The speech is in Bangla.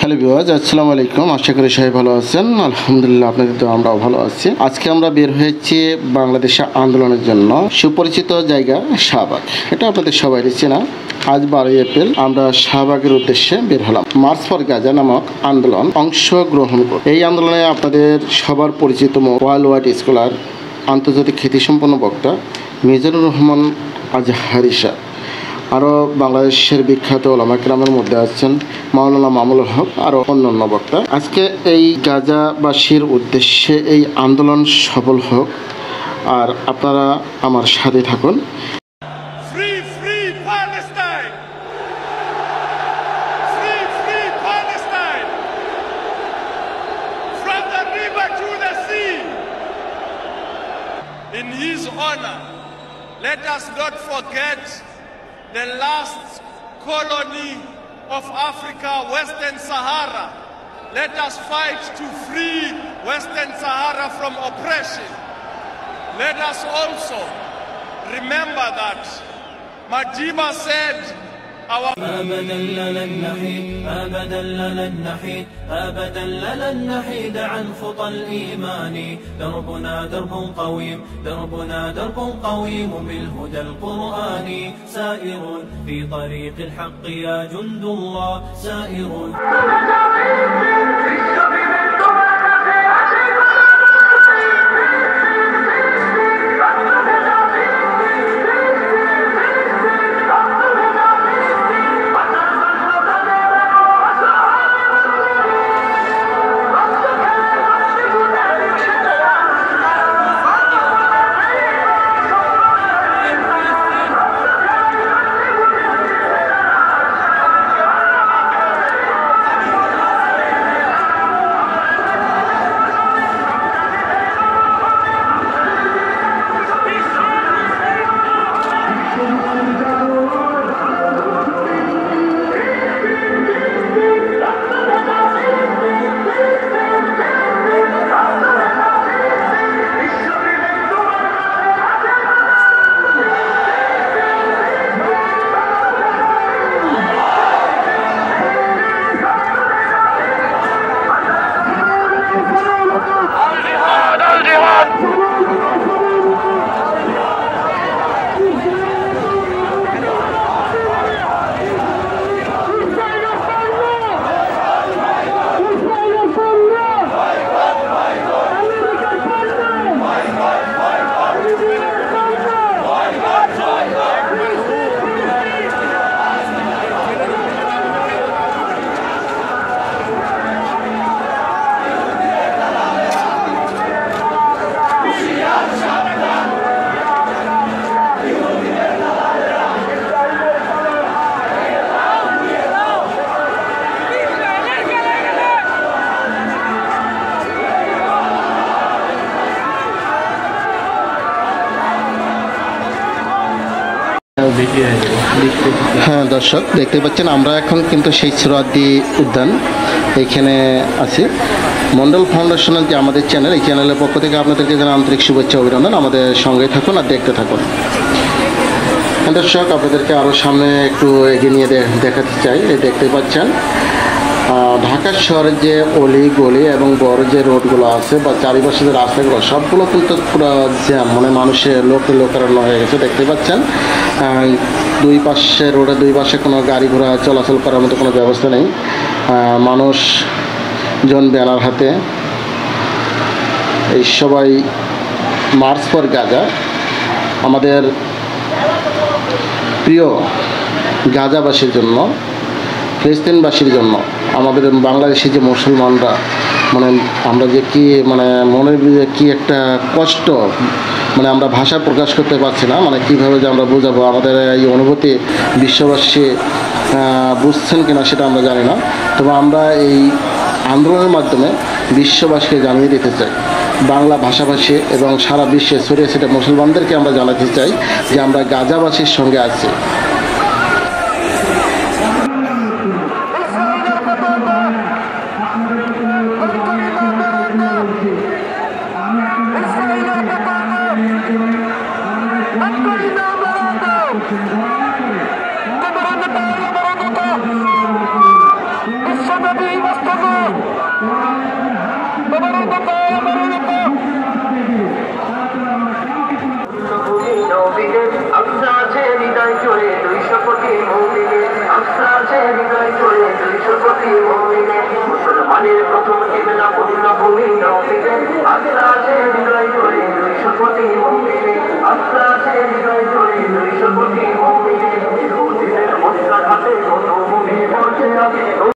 হ্যালো ভিউয়ার্স, আসসালামু আলাইকুম। আশা করি সবাই ভালো আছেন। আলহামদুলিল্লাহ, আপনাদের তো আমরাও ভালো আছি। আজকে আমরা বের হয়েছি বাংলাদেশে আন্দোলনের জন্য সুপরিচিত জায়গা শাহবাগ। এটা আপনাদের সবাই চেনা। আজ 12 এপ্রিল আমরা শাহবাগের উদ্দেশ্যে বের হলাম। মার্চ ফর গাজা নামক আন্দোলন অংশগ্রহণ করব। এই আন্দোলনে আপনাদের সবার পরিচিত ওয়ার্ল্ড ওয়াইড স্কলার, আন্তর্জাতিক খ্যাতিসম্পন্ন বক্তা মিজানুর রহমান আজহারী সাহেব, আরও বাংলাদেশের বিখ্যাত ওলামা কেরামের মধ্যে আছেন মাওলানা মামুনুল হক, আরও অন্যান্য বক্তা। আজকে এই গাজাবাসীর উদ্দেশ্যে এই আন্দোলন সফল হোক, আর আপনারা আমার সাথে থাকুন। In his honor, let us not forget the last colony of Africa, Western Sahara. Let us fight to free Western Sahara from oppression. Let us also remember that Madiba said, أبدا لن نحيد أبدا لن نحيد أبدا لن نحيد عن خطى الإيمان. دربنا درب قويم دربنا درب قويم بالهدى القرآني. سائر في طريق الحق يا جند الله سائر. হ্যাঁ দর্শক, দেখতে পাচ্ছেন আমরা এখন কিন্তু সেই সোহরাওয়ার্দী উদ্যান এখানে আছি। মন্ডল ফাউন্ডেশনের যে আমাদের চ্যানেল, এই চ্যানেলের পক্ষ থেকে আপনাদেরকে জানাই আন্তরিক শুভেচ্ছা অভিনন্দন। আমাদের সঙ্গে থাকুন আর দেখতে থাকুন। দর্শক, আপনাদেরকে আরও সামনে একটু এগিয়ে নিয়ে দেখাতে চাই। এই দেখতে পাচ্ছেন ঢাকা শহরের যে অলি গলি এবং বড় যে রোডগুলো আছে বা চারিপাশে যে রাস্তাগুলো, সবগুলো কিন্তু পুরো জ্যাম, মানে মানুষের লোকারণ্য হয়ে গেছে। দেখতে পাচ্ছেন দুই পাশে রোডের দুই পাশে কোনো গাড়ি ঘোড়া চলাচল করার মতো কোনো ব্যবস্থা নেই। মানুষজন ব্যানার হাতে, এই সবাই মার্চ ফর গাজা। আমাদের প্রিয় গাজাবাসীর জন্য, ফিলিস্তিনবাসীর জন্য, আমাদের বাংলাদেশের যে মুসলমানরা, মানে আমরা যে কি মানে মনের যে কি একটা কষ্ট, মানে আমরা ভাষা প্রকাশ করতে পারছি না, মানে কীভাবে যে আমরা বোঝাবো। আমাদের এই অনুভূতি বিশ্ববাসী বুঝছেন কিনা সেটা আমরা জানি না, তবে আমরা এই আন্দোলনের মাধ্যমে বিশ্ববাসীকে জানিয়ে দিতে চাই, বাংলা ভাষাভাষী এবং সারা বিশ্বে ছড়িয়ে ছিটে মুসলমানদেরকে আমরা জানাতে চাই যে আমরা গাজাবাসীর সঙ্গে আছি।